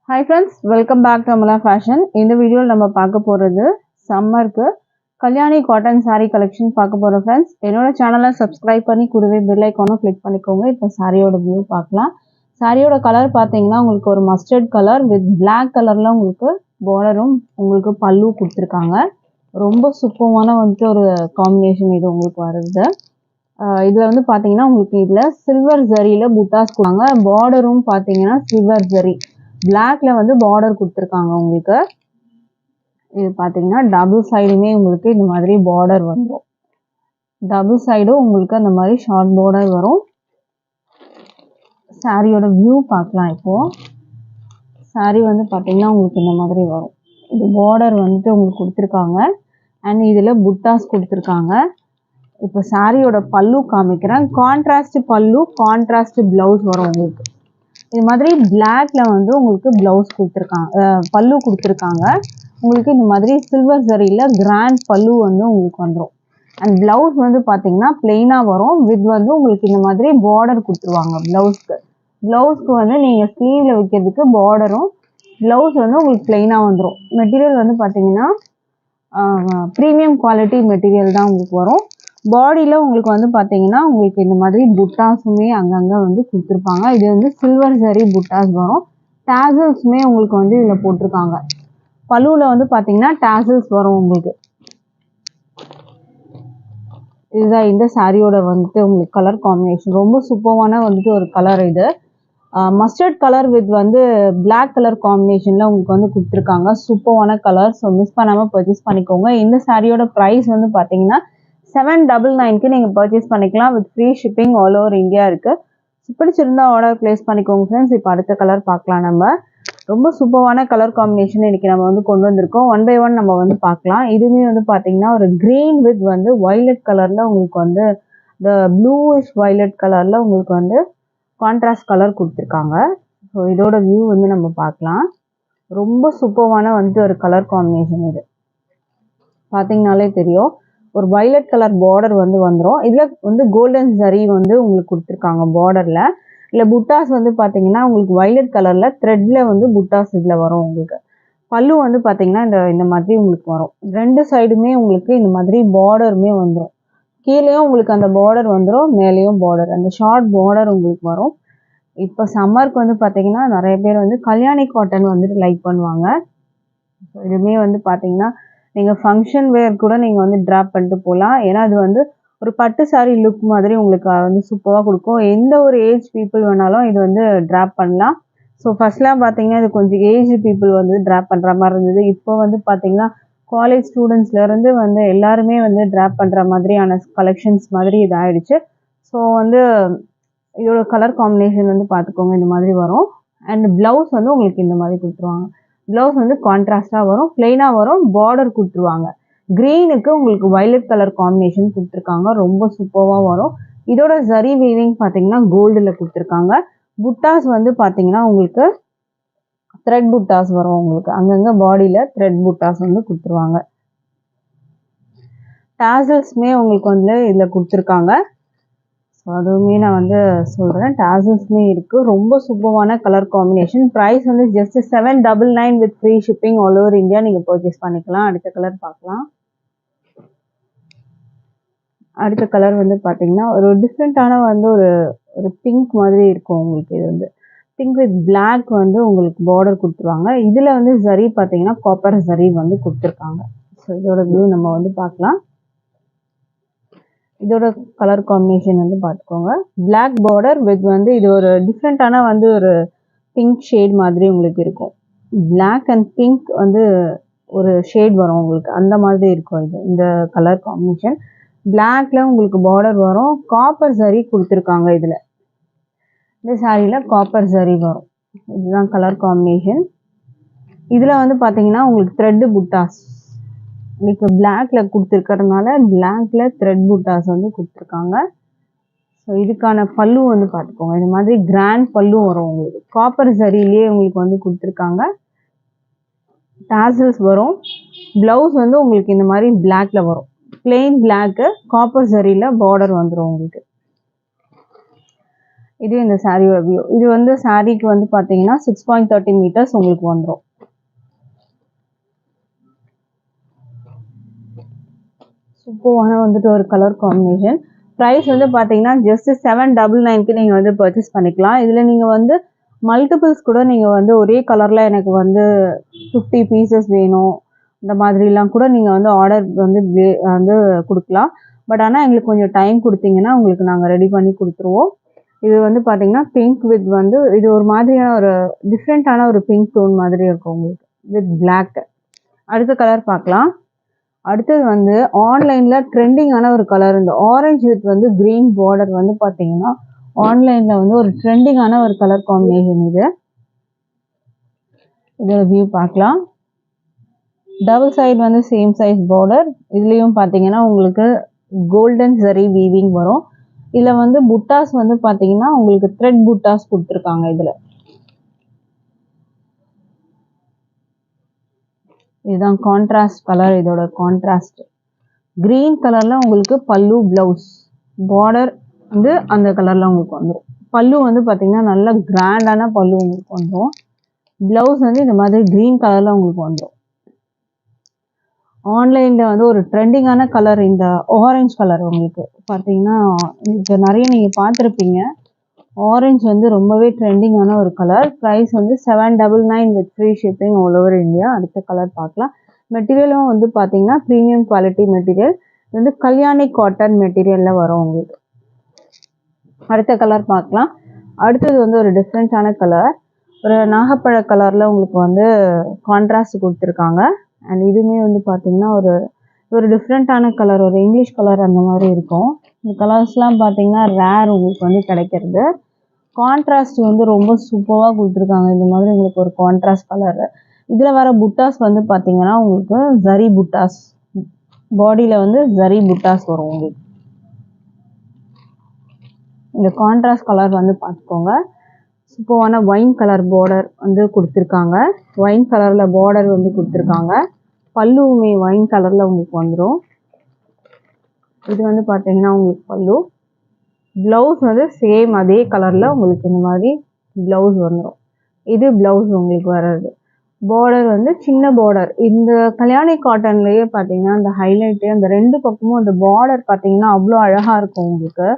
Hi friends, welcome back to Amala Fashion. இந்த வீடியோல நம்ம பார்க்க போறது சம்மருக்கு கல்யாணி காட்டன் saree collection பார்க்க போறோம் friends. என்னோட சேனலை subscribe பண்ணி கூடவே bell icon-ஐ click பண்ணிக்கோங்க. இப்போ சாரியோட view பார்க்கலாம். சாரியோட கலர் பாத்தீங்கன்னா உங்களுக்கு ஒரு mustard color with black colorல உங்களுக்கு border-ம் உங்களுக்கு பல்லு கொடுத்திருக்காங்க. ரொம்ப சூப்பரான வந்து ஒரு காம்பினேஷன் இது உங்களுக்கு வருது. இதுல வந்து பாத்தீங்கன்னா உங்களுக்கு இதுல சில்வர் ஜரியில புட்டாஸ் கொடுத்தாங்க. பார்டரும் பாத்தீங்கன்னா சில்வர் ஜரி பிளாக்ல வந்து பார்டர் கொடுத்துருக்காங்க உங்களுக்கு. இது பாத்தீங்கன்னா டபுள் சைடுமே உங்களுக்கு இந்த மாதிரி பார்டர் வந்துடும். டபுள் சைடும் உங்களுக்கு அந்த மாதிரி ஷார்ட் பார்டர் வரும். சாரியோட வியூ பார்க்கலாம். இப்போ சாரி வந்து பாத்தீங்கன்னா உங்களுக்கு இந்த மாதிரி வரும். இது பார்டர் வந்துட்டு உங்களுக்கு கொடுத்துருக்காங்க. அண்ட் இதுல புட்டாஸ் கொடுத்துருக்காங்க. இப்போ சாரியோட பல்லு காமிக்கிறேன். கான்ட்ராஸ்ட் பல்லு, கான்ட்ராஸ்ட் பிளவுஸ் வரும் உங்களுக்கு. இது மாதிரி பிளாக்ல வந்து உங்களுக்கு பிளவுஸ் கொடுத்துருக்காங்க, பல்லு கொடுத்துருக்காங்க. உங்களுக்கு இந்த மாதிரி சில்வர் ஜரியில கிராண்ட் பல்லு வந்து உங்களுக்கு வந்துடும். அண்ட் பிளவுஸ் வந்து பார்த்தீங்கன்னா பிளெயினா வரும். வித் வந்து உங்களுக்கு இந்த மாதிரி பார்டர் கொடுத்துருவாங்க பிளவுஸ்க்கு. பிளவுஸ்க்கு வந்து நீங்கள் ஸ்லீவ்ல வைக்கிறதுக்கு பார்டரும், பிளவுஸ் வந்து உங்களுக்கு பிளெயினா வந்துடும். மெட்டீரியல் வந்து பார்த்தீங்கன்னா ப்ரீமியம் குவாலிட்டி மெட்டீரியல் தான் உங்களுக்கு வரும். பாடியில் உங்களுக்கு வந்து பார்த்தீங்கன்னா உங்களுக்கு இந்த மாதிரி புட்டாஸுமே அங்கங்கே வந்து கொடுத்துருப்பாங்க. இது வந்து சில்வர் ஜரி புட்டாஸ் வரும். டேசல்ஸுமே உங்களுக்கு வந்து இதில் போட்டிருக்காங்க. பல்லுவில் வந்து பார்த்தீங்கன்னா டேசல்ஸ் வரும் உங்களுக்கு. இதுதான் இந்த சாரியோட வந்துட்டு உங்களுக்கு கலர் காம்பினேஷன். ரொம்ப சூப்பரான வந்துட்டு ஒரு கலர் இது. மஸ்டர்ட் கலர் வித் வந்து பிளாக் கலர் காம்பினேஷனில் உங்களுக்கு வந்து கொடுத்துருக்காங்க. சூப்பரான கலர். ஸோ மிஸ் பண்ணாமல் பர்ச்சேஸ் பண்ணிக்கோங்க. இந்த சாரியோட ப்ரைஸ் வந்து பார்த்தீங்கன்னா 799க்கு நீங்கள் பர்ச்சேஸ் பண்ணிக்கலாம். With free shipping all over India இருக்குது. பிடிச்சிருந்தா ஆர்டர் பிளேஸ் பண்ணிக்கோங்க ஃப்ரெண்ட்ஸ். இப்போ அடுத்த கலர் பார்க்கலாம். நம்ம ரொம்ப சூப்பரான கலர் காம்பினேஷன் இன்றைக்கி நம்ம வந்து கொண்டு வந்திருக்கோம். ஒன் பை ஒன் நம்ம வந்து பார்க்கலாம். இதுவுமே வந்து பார்த்தீங்கன்னா ஒரு க்ரீன் வித் வந்து வயலட் கலரில் உங்களுக்கு வந்து இந்த ப்ளூயிஷ் வயலட் கலரில் உங்களுக்கு வந்து கான்ட்ராஸ்ட் கலர் கொடுத்துருக்காங்க. ஸோ இதோட வியூ வந்து நம்ம பார்க்கலாம். ரொம்ப சூப்பரான வந்து ஒரு கலர் காம்பினேஷன் இது. பார்த்தீங்கனாலே தெரியும். ஒரு வயலட் கலர் பார்டர் வந்து வந்துடும். இதில் வந்து கோல்டன் ஜரி வந்து உங்களுக்கு கொடுத்துருக்காங்க பார்டரில். இல்லை புட்டாஸ் வந்து பார்த்தீங்கன்னா உங்களுக்கு வயலட் கலரில் த்ரெட்டில் வந்து புட்டாஸ் இதில் வரும் உங்களுக்கு. பல்லு வந்து பார்த்தீங்கன்னா இந்த மாதிரி உங்களுக்கு வரும். ரெண்டு சைடுமே உங்களுக்கு இந்த மாதிரி பார்டருமே வந்துடும். கீழேயும் உங்களுக்கு அந்த பார்டர் வந்துடும், மேலேயும் பார்டர், அந்த ஷார்ட் பார்டர் உங்களுக்கு வரும். இப்போ சம்மருக்கு வந்து பார்த்தீங்கன்னா நிறைய பேர் வந்து கல்யாணி காட்டன் வந்துட்டு லைக் பண்ணுவாங்க. இதுவுமே வந்து பார்த்தீங்கன்னா நீங்கள் ஃபங்க்ஷன் வேர் கூட நீங்கள் வந்து ட்ராப் பண்ணிட்டு போகலாம். ஏன்னா அது வந்து ஒரு பட்டு சாரி லுக் மாதிரி உங்களுக்கு வந்து சூப்பராக கொடுக்கும். எந்த ஒரு ஏஜ் பீப்புள் வேணாலும் இது வந்து ட்ராப் பண்ணலாம். ஸோ ஃபர்ஸ்ட்லாம் பார்த்தீங்கன்னா இது கொஞ்சம் ஏஜ் பீப்புள் வந்து ட்ராப் பண்ணுற மாதிரி இருந்தது. இப்போ வந்து பார்த்தீங்கன்னா காலேஜ் ஸ்டூடெண்ட்ஸ்லேருந்து வந்து எல்லாருமே வந்து ட்ராப் பண்ணுற மாதிரியான கலெக்ஷன்ஸ் மாதிரி இது ஆயிடுச்சு. ஸோ வந்து இதோட கலர் காம்பினேஷன் வந்து பார்த்துக்கோங்க, இந்த மாதிரி வரும். அண்ட் ப்ளவுஸ் வந்து உங்களுக்கு இந்த மாதிரி கொடுத்துருவாங்க. ப்ளவுஸ் வந்து கான்ட்ராஸ்டாக வரும், பிளெயினாக வரும், பார்டர் கொடுத்துருவாங்க. க்ரீனுக்கு உங்களுக்கு வயலட் கலர் காம்பினேஷன் கொடுத்துருக்காங்க. ரொம்ப சூப்பராக வரும். இதோட ஜரி வீவிங் பார்த்தீங்கன்னா கோல்டில் கொடுத்துருக்காங்க. புட்டாஸ் வந்து பார்த்தீங்கன்னா உங்களுக்கு த்ரெட் புட்டாஸ் வரும் உங்களுக்கு. அங்கங்கே பாடியில் த்ரெட் புட்டாஸ் வந்து கொடுத்துருவாங்க. டாசல்ஸுமே உங்களுக்கு வந்து இதில் கொடுத்துருக்காங்க. ஸோ அதுவுமே நான் வந்து சொல்கிறேன். டாசல்ஸுமே இருக்குது. ரொம்ப சூப்பரான கலர் காம்பினேஷன். ப்ரைஸ் வந்து just 799 with free shipping all over India நீங்கள் பர்ச்சேஸ் பண்ணிக்கலாம். அடுத்த கலர் பார்க்கலாம். அடுத்த கலர் வந்து பார்த்தீங்கன்னா ஒரு டிஃப்ரெண்ட்டான வந்து ஒரு பிங்க் மாதிரி இருக்கும் உங்களுக்கு. இது வந்து பிங்க் வித் பிளாக் வந்து உங்களுக்கு பார்டர் கொடுத்துருவாங்க. இதில் வந்து ஜரி பார்த்தீங்கன்னா காப்பர் ஜரி வந்து கொடுத்துருக்காங்க. ஸோ இதோட வியூ நம்ம வந்து பார்க்கலாம். இதோட கலர் காம்பினேஷன் வந்து பார்த்துக்கோங்க. பிளாக் பார்டர் வித் வந்து இது ஒரு டிஃப்ரெண்ட்டான வந்து ஒரு பிங்க் ஷேட் மாதிரி உங்களுக்கு இருக்கும். பிளாக் அண்ட் பிங்க் வந்து ஒரு ஷேட் வரும் உங்களுக்கு, அந்த மாதிரி இருக்கும் இது இந்த கலர் காம்பினேஷன். பிளாக்ல உங்களுக்கு பார்டர் வரும், காப்பர் ஜரி கொடுத்துருக்காங்க. இதில் இந்த சாரியில் காப்பர் ஜரி வரும். இதுதான் கலர் காம்பினேஷன். இதில் வந்து பார்த்தீங்கன்னா உங்களுக்கு த்ரெட்டு புட்டாஸ் உங்களுக்கு பிளாக்ல கொடுத்துருக்கறதுனால பிளாக்ல த்ரெட் புட்டாஸ் வந்து கொடுத்துருக்காங்க. ஸோ இதுக்கான பல்லு வந்து பார்த்துக்கோங்க. இந்த மாதிரி கிராண்ட் பல்லு வரும் உங்களுக்கு. காப்பர் ஜரியிலே உங்களுக்கு வந்து கொடுத்துருக்காங்க. டாசல்ஸ் வரும். ப்ளவுஸ் வந்து உங்களுக்கு இந்த மாதிரி பிளாக்ல வரும். பிளெயின் பிளாக்கு, காப்பர் ஜரியில் பார்டர் வந்துடும் உங்களுக்கு. இது இந்த சாரியோட வியூ. இது வந்து சாரிக்கு வந்து பார்த்தீங்கன்னா 6.13 மீட்டர்ஸ் உங்களுக்கு வந்துடும். சூப்பரான வந்துட்டு ஒரு கலர் காம்பினேஷன். ப்ரைஸ் வந்து பார்த்தீங்கன்னா ஜஸ்ட் 799க்கு நீங்கள் வந்து பர்ச்சேஸ் பண்ணிக்கலாம். இதில் நீங்கள் வந்து மல்டிபிள்ஸ் கூட நீங்கள் வந்து ஒரே கலரில் எனக்கு வந்து 50 பீசஸ் வேணும் இந்த மாதிரிலாம் கூட நீங்கள் வந்து ஆர்டர் வந்து கொடுக்கலாம். பட் ஆனால் எங்களுக்கு கொஞ்சம் டைம் கொடுத்தீங்கன்னா உங்களுக்கு நாங்கள் ரெடி பண்ணி கொடுத்துருவோம். இது வந்து பார்த்தீங்கன்னா பிங்க் வித் வந்து இது ஒரு மாதிரியான ஒரு டிஃப்ரெண்ட்டான ஒரு பிங்க் டோன் மாதிரி இருக்கும் உங்களுக்கு வித் பிளாக். அடுத்த கலர் பார்க்கலாம். அடுத்தது வந்து ஆன்லைனில் ட்ரெண்டிங்கான ஒரு கலர், இந்த ஆரஞ்சு வித் வந்து க்ரீன் பார்டர் வந்து பார்த்தீங்கன்னா ஆன்லைனில் வந்து ஒரு ட்ரெண்டிங்கான ஒரு கலர் காம்பினேஷன். இதோட வியூ பார்க்கலாம். டபுள் சைடு வந்து சேம் சைஸ் பார்டர். இதுலேயும் பார்த்தீங்கன்னா உங்களுக்கு கோல்டன் ஜரி வீவிங் வரும். இதில் வந்து புட்டாஸ் வந்து பார்த்தீங்கன்னா உங்களுக்கு த்ரெட் புட்டாஸ் கொடுத்துருக்காங்க. இதில் இதுதான் கான்ட்ராஸ்ட் கலர். இதோட கான்ட்ராஸ்ட் கிரீன் கலரில் உங்களுக்கு பல்லு ப்ளவுஸ் பார்டர் வந்து அந்த கலரில் உங்களுக்கு வந்துடும். பல்லு வந்து பார்த்தீங்கன்னா நல்ல கிராண்டான பல்லு உங்களுக்கு வந்துடும். ப்ளவுஸ் வந்து இந்த மாதிரி க்ரீன் கலரில் உங்களுக்கு வந்துடும். ஆன்லைனில் வந்து ஒரு ட்ரெண்டிங்கான கலர் இந்த ஆரஞ்சு கலர் உங்களுக்கு பார்த்தீங்கன்னா இப்போ நிறைய நீங்கள் பார்த்துருப்பீங்க. ஆரஞ்சு வந்து ரொம்பவே ட்ரெண்டிங்கான ஒரு கலர். ப்ரைஸ் வந்து 799 with free shipping all over India. அடுத்த கலர் பார்க்கலாம். மெட்டீரியலும் வந்து பார்த்தீங்கன்னா ப்ரீமியம் குவாலிட்டி மெட்டீரியல். இது வந்து கல்யாணி காட்டன் மெட்டீரியலில் வரும் உங்களுக்கு. அடுத்த கலர் பார்க்கலாம். அடுத்தது வந்து ஒரு டிஃப்ரெண்ட்டான கலர், ஒரு நாகப்பழ கலரில் உங்களுக்கு வந்து கான்ட்ராஸ்ட் கொடுத்துருக்காங்க. அண்ட் இதுவுமே வந்து பார்த்தீங்கன்னா ஒரு டிஃப்ரெண்ட்டான கலர், ஒரு இங்கிலீஷ் கலர் அந்த மாதிரி இருக்கும். இந்த கலர்ஸ்லாம் பார்த்தீங்கன்னா ரேர் உங்களுக்கு வந்து கிடைக்கிறது. கான்ட்ராஸ்ட் வந்து ரொம்ப சூப்பராக கொடுத்துருக்காங்க. இந்த மாதிரி உங்களுக்கு ஒரு கான்ட்ராஸ்ட் கலர். இதில் வர புட்டாஸ் வந்து பார்த்தீங்கன்னா உங்களுக்கு ஜரி புட்டாஸ், பாடியில் வந்து ஜரி புட்டாஸ் வரும் உங்களுக்கு. இந்த கான்ட்ராஸ்ட் கலர் வந்து பார்த்துக்கோங்க. சூப்பரான ஒயின் கலர் பார்டர் வந்து கொடுத்துருக்காங்க. ஒயின் கலரில் பார்டர் வந்து கொடுத்துருக்காங்க. பல்லுவுமே ஒயின் கலரில் உங்களுக்கு வந்துடும். இது வந்து பார்த்தீங்கன்னா உங்களுக்கு பல்லு. ப்ளவுஸ் வந்து சேம் அதே கலரில் உங்களுக்கு இந்த மாதிரி ப்ளவுஸ் வந்துடும். இது ப்ளவுஸ் உங்களுக்கு வர்றது. பார்டர் வந்து சின்ன பார்டர். இந்த கல்யாணி காட்டன்லேயே பார்த்தீங்கன்னா அந்த ஹைலைட்டு அந்த ரெண்டு பக்கமும் அந்த பார்டர் பார்த்தீங்கன்னா அவ்வளோ அழகாக இருக்கும் உங்களுக்கு.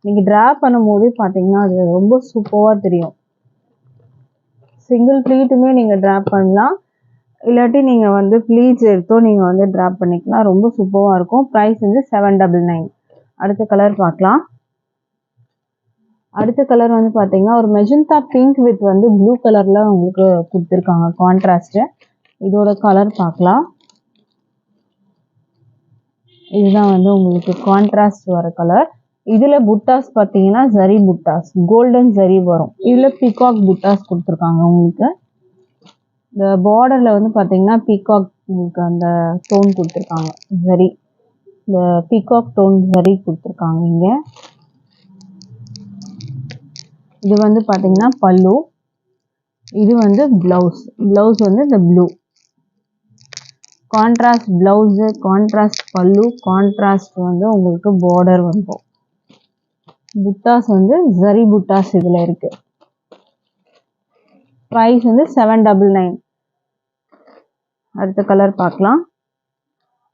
நீங்கள் ட்ரா பண்ணும்போது பார்த்தீங்கன்னா அது ரொம்ப சூப்பராக தெரியும். சிங்கிள் ப்ளீட்டுமே நீங்கள் ட்ரா பண்ணலாம், இல்லாட்டி நீங்கள் வந்து ப்ளீட்ஸ் எடுத்தோ நீங்கள் வந்து ட்ரா பண்ணிக்கலாம். ரொம்ப சூப்பராக இருக்கும். ப்ரைஸ் வந்து 799. அடுத்த கலர் பார்க்கலாம். அடுத்த கலர் வந்து பார்த்தீங்கன்னா ஒரு மெஜந்தா பிங்க் வித் வந்து ப்ளூ கலரில் உங்களுக்கு கொடுத்துருக்காங்க கான்ட்ராஸ்ட்டு. இதோட கலர் பார்க்கலாம். இதுதான் வந்து உங்களுக்கு கான்ட்ராஸ்ட் வர கலர். இதில் புட்டாஸ் பார்த்தீங்கன்னா ஜரி புட்டாஸ், கோல்டன் ஜரி வரும். இதில் பீகாக் புட்டாஸ் கொடுத்துருக்காங்க உங்களுக்கு. இந்த பார்டரில் வந்து பார்த்தீங்கன்னா பீகாக் உங்களுக்கு அந்த டோன் கொடுத்துருக்காங்க, ஜரி. இந்த பீகாக் டோன் ஜரி கொடுத்துருக்காங்க இங்கே. இது வந்து பார்த்தீங்கன்னா பல்லு. இது வந்து ப்ளவுஸ். ப்ளவுஸ் வந்து இந்த ப்ளூ கான்ட்ராஸ்ட் ப்ளவுஸு, கான்ட்ராஸ்ட் பல்லு, கான்ட்ராஸ்ட் வந்து உங்களுக்கு பார்டர் வந்துடும். புட்டாஸ் வந்து ஜரி புட்டாஸ் இதில் இருக்கு. ப்ரைஸ் வந்து 799. அடுத்த கலர் பார்க்கலாம்.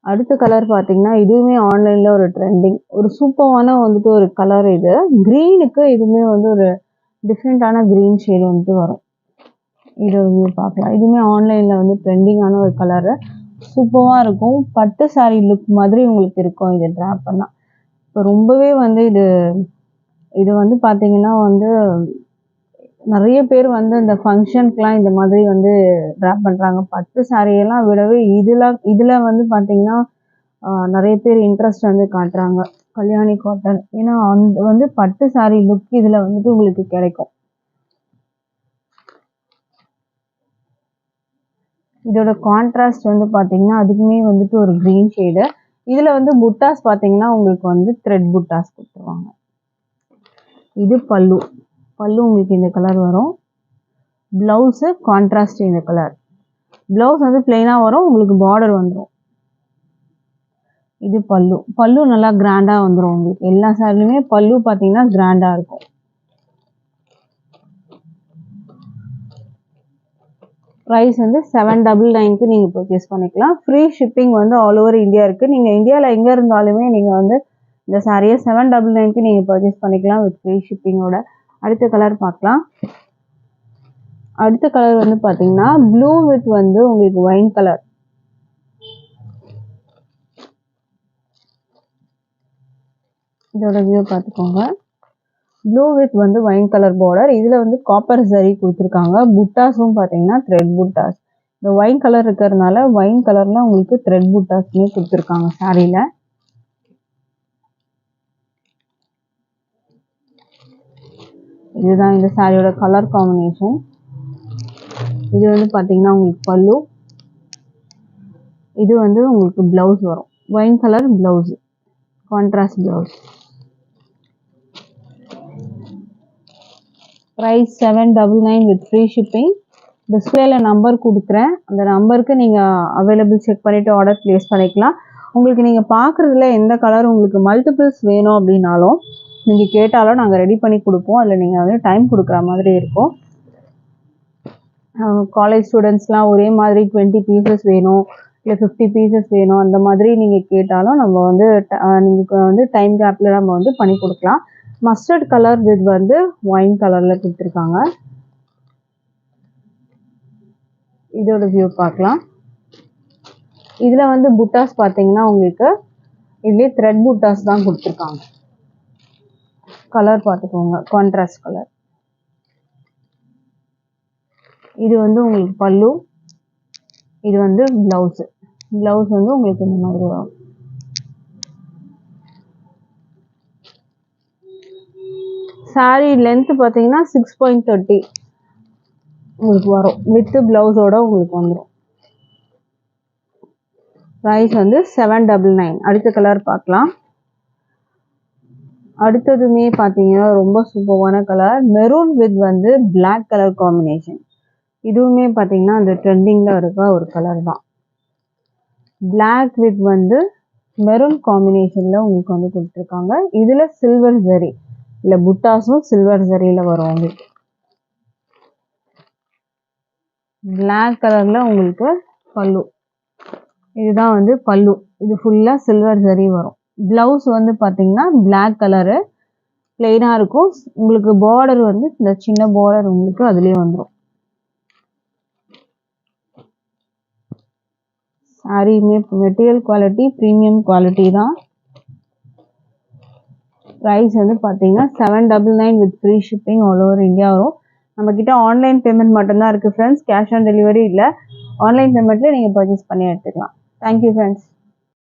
அடுத்த கலர் பார்த்தீங்கன்னா இதுவுமே ஆன்லைனில் ஒரு ட்ரெண்டிங், ஒரு சூப்பரான வந்துட்டு ஒரு கலர். இது க்ரீனுக்கு இதுவுமே வந்து ஒரு டிஃப்ரெண்ட்டான க்ரீன் ஷேடு வந்துட்டு வரும். இது பார்க்கலாம். இதுவுமே ஆன்லைனில் வந்து ட்ரெண்டிங்கான ஒரு கலரு. சூப்பராக இருக்கும். பட்டு சாரீ லுக் மாதிரி உங்களுக்கு இருக்கும் இதை ட்ரா பண்ணால். இப்போ ரொம்பவே வந்து இது வந்து பார்த்தீங்கன்னா வந்து நிறைய பேர் வந்து இந்த ஃபங்க்ஷனுக்குலாம் இந்த மாதிரி வந்து ட்ரா பண்ணுறாங்க. பட்டு சாரியெல்லாம் விடவே இதில் வந்து பார்த்தீங்கன்னா நிறைய பேர் இன்ட்ரெஸ்ட் வந்து காட்டுறாங்க கல்யாணி காட்டன். ஏன்னா அந்த வந்து பட்டு சாரீ லுக் இதில் வந்துட்டு உங்களுக்கு கிடைக்கும். இதோட கான்ட்ராஸ்ட் வந்து பார்த்தீங்கன்னா அதுக்குமே வந்துட்டு ஒரு க்ரீன் ஷேடு. இதில் வந்து புட்டாஸ் பார்த்தீங்கன்னா உங்களுக்கு வந்து த்ரெட் புட்டாஸ் கொடுத்துருவாங்க. இது பல்லு. பல்லு உங்களுக்கு இந்த கலர் வரும். ப்ளவுஸு கான்ட்ராஸ்ட் இந்த கலர். ப்ளவுஸ் வந்து பிளெயினாக வரும், உங்களுக்கு பார்டர் வந்துடும். இது பல்லு. பல்லு நல்லா கிராண்டாக வந்துடும் உங்களுக்கு. எல்லா சாரிலுமே பல்லு பார்த்தீங்கன்னா கிராண்டாக இருக்கும். ப்ரைஸ் வந்து 799க்கு நீங்கள் பர்ச்சேஸ் பண்ணிக்கலாம். ஃப்ரீ ஷிப்பிங் வந்து ஆல் ஓவர் இந்தியா இருக்குது. நீங்கள் இந்தியாவில் எங்கே இருந்தாலுமே நீங்கள் வந்து இந்த சாரியை 799க்கு நீங்கள் பர்ச்சேஸ் பண்ணிக்கலாம் வித் ஃப்ரீ ஷிப்பிங்கோட. அடுத்த கலர் பார்க்கலாம். அடுத்த கலர் வந்து பார்த்தீங்கன்னா ப்ளூ வித் வந்து உங்களுக்கு ஒயின் கலர். இதோட வியூ பார்த்துக்கோங்க. ப்ளூ வித் வந்து ஒயின் கலர் பார்டர். இதில் வந்து காப்பர் சரி கொடுத்துருக்காங்க. புட்டாஸும் பார்த்தீங்கன்னா த்ரெட் புட்டாஸ். இந்த ஒயின் கலர் இருக்கிறதுனால ஒயின் கலரில் உங்களுக்கு த்ரெட் புட்டாஸ்மே கொடுத்துருக்காங்க சாரியில். இதுதான் இந்த சாரியோட கலர் காம்பினேஷன். இது வந்து பார்த்தீங்கன்னா உங்களுக்கு பல்லு. இது வந்து உங்களுக்கு ப்ளவுஸ் வரும். Wine colour blouse, contrast blouse. Price 799 with free shipping. டிஸ்பிளேல நம்பர் கொடுக்குறேன். அந்த நம்பருக்கு நீங்கள் அவைலபிள் செக் பண்ணிவிட்டு ஆர்டர் ப்ளேஸ் பண்ணிக்கலாம். உங்களுக்கு நீங்கள் பார்க்குறதுல எந்த கலர் உங்களுக்கு மல்டிபிள்ஸ் வேணும் அப்படின்னாலும் நீங்கள் கேட்டாலும் நாங்கள் ரெடி பண்ணி கொடுப்போம். அதில் நீங்கள் வந்து டைம் கொடுக்குற மாதிரி இருக்கும். காலேஜ் ஸ்டூடெண்ட்ஸ்லாம் ஒரே மாதிரி 20 பீசஸ் வேணும், இல்லை 50 பீசஸ் வேணும், அந்த மாதிரி நீங்கள் கேட்டாலும் நம்ம வந்து நீங்கள் வந்து டைம் கேப்பில் நம்ம வந்து பண்ணி கொடுக்கலாம். மஸ்டர்ட் கலர் வித் வந்து ஒயின் கலரில் கொடுத்துருக்காங்க. இதோட வியூ பார்க்கலாம். இதில் வந்து புட்டாஸ் பார்த்தீங்கன்னா உங்களுக்கு இதுலேயே த்ரெட் புட்டாஸ் தான் கொடுத்துருக்காங்க. கலர் பார்த்துக்கோங்க, கான்ட்ராஸ்ட் கலர். இது வந்து உங்களுக்கு பல்லு. இது வந்து ப்ளவுஸு. ப்ளவுஸ் வந்து உங்களுக்கு இந்த மாதிரி வரும். சாரி லென்த் பார்த்தீங்கன்னா 6.30 உங்களுக்கு வரும். வித் ப்ளவுஸோட உங்களுக்கு வந்துடும். ப்ரைஸ் வந்து 799. அடுத்த கலர் பார்க்கலாம். அடுத்ததுமே பார்த்தீங்கன்னா ரொம்ப சூப்பரான கலர், மெரூன் வித் வந்து பிளாக் கலர் காம்பினேஷன். இதுவுமே பார்த்தீங்கன்னா அந்த ட்ரெண்டிங்கில் இருக்க ஒரு கலர் தான். பிளாக் வித் வந்து மெரூன் காம்பினேஷனில் உங்களுக்கு வந்து கொடுத்துருக்காங்க. இதில் சில்வர் ஜரி இல்லை புட்டாஸும் சில்வர் ஜரியில் வரும் உங்களுக்கு. பிளாக் கலரில் உங்களுக்கு பல்லு. இதுதான் வந்து பல்லு. இது ஃபுல்லாக சில்வர் ஜரி வரும். ப்ளவுஸ் வந்து பார்த்தீங்கன்னா பிளாக் கலரு பிளெயினாக இருக்கும். உங்களுக்கு பார்டர் வந்து இந்த சின்ன பார்டர் உங்களுக்கு அதுலேயே வந்துடும். சாரியுமே மெட்டீரியல் குவாலிட்டி ப்ரீமியம் குவாலிட்டி தான். ப்ரைஸ் வந்து பார்த்தீங்கன்னா 799 with free shipping all over India வரும். நம்மக்கிட்ட ஆன்லைன் பேமெண்ட் மட்டும்தான் இருக்குது ஃப்ரெண்ட்ஸ். கேஷ் ஆன் டெலிவரி இல்லை. ஆன்லைன் பேமெண்ட்டில் நீங்கள் பர்ச்சேஸ் பண்ணி எடுத்துக்கலாம். Thank you friends.